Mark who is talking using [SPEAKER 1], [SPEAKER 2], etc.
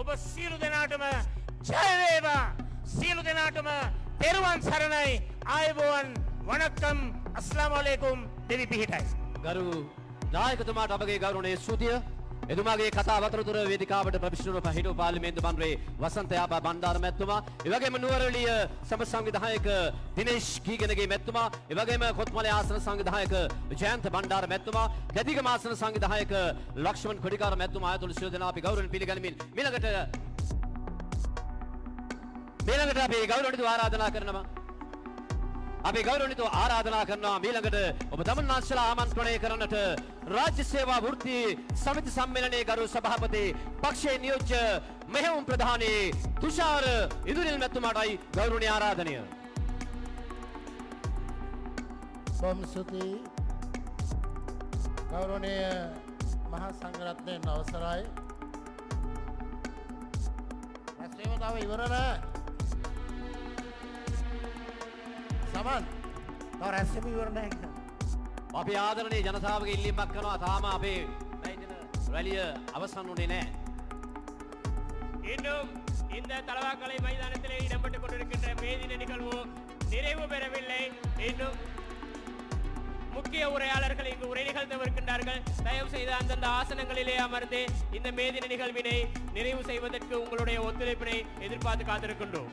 [SPEAKER 1] ඔබ සියලු දෙනාටම ජය වේවා. සියලු දෙනාටම තෙරුවන් සරණයි. ආයුබෝවන්. වණක්කම්. අස්ලාමු අලයිකුම්. දෙවි පිහිටයි.
[SPEAKER 2] ගරු නායකතුමාට අපගේ ගෞරවනීය ස්තුතිය. එතුමාගේ කතාව අතරතුර වේදිකාවට ප්‍රවිෂ්ඨව හිටපු පාර්ලිමේන්තු මන්ත්‍රී වසන්ත යාපා බණ්ඩාර මැතිතුමා, එවැගේම නුවරඑළිය සම සංවිධායක දිනේෂ් කීගෙනගේ මැතිතුමා, එවැගේම කොත්මලේ ආසන සංවිධායක ජයන්ත බණ්ඩාර මැතිතුමා, ගැදිගම ආසන සංවිධායක ලක්ෂ්මන් කොඩිකාර මැතිතුමා ආයතන සියලු දෙනා අපි ගෞරවයෙන් පිළිගනිමින් ඊළඟට අපි ගෞරවණීයව ආරාධනා කරනවා. අපි ගෞරවණීයව ආරාධනා කරනවා ඊළඟට ඔබ තමන්නාන්සලා ආමන්ත්‍රණය කරන්නට රාජ්‍ය සේවා වෘත්ති සමිති සම්මේලනයේ ගරු සභාපති පක්ෂයේ නියෝජ්‍ය මෙහෙයුම් ප්‍රධානී තුෂාර ඉදිරිල් මැතිතුමාටයි ගෞරවණීය ආරාධනය.
[SPEAKER 3] බොහොම ස්තුතියි. ගෞරවනීය මහා සංඝරත්නයන් අවසරයි. රැස්වීම ඉවර නෑ. සමන් තව රැස්වීම ඉවර නෑ කියලා.
[SPEAKER 2] අපි ආදරණීය ජනතාවගේ ඉල්ලීමක් කරනවා. තාම අපේ රැලිය අවසන් වුණේ නැහැ.
[SPEAKER 1] இன்னும் இந்த தலவாக்கலை மைதானத்திலே இடம்பெற்றுக் கொண்டிருக்கின்ற மேதின நிகழ்வு நிறைவு பெறவில்லை. இன்னும் முக்கிய உரையாளர்கள் இங்கு உரை நிகழ்த்தவிருக்கின்றார்கள். தயவு செய்து அந்தந்த ஆசனங்களிலே அமர்ந்து இந்த மேதின நிகழ்வினை நிறைவு செய்வதற்கு உங்களுடைய ஒத்துழைப்பினை எதிர்பார்த்து காத்திருக்கின்றோம்.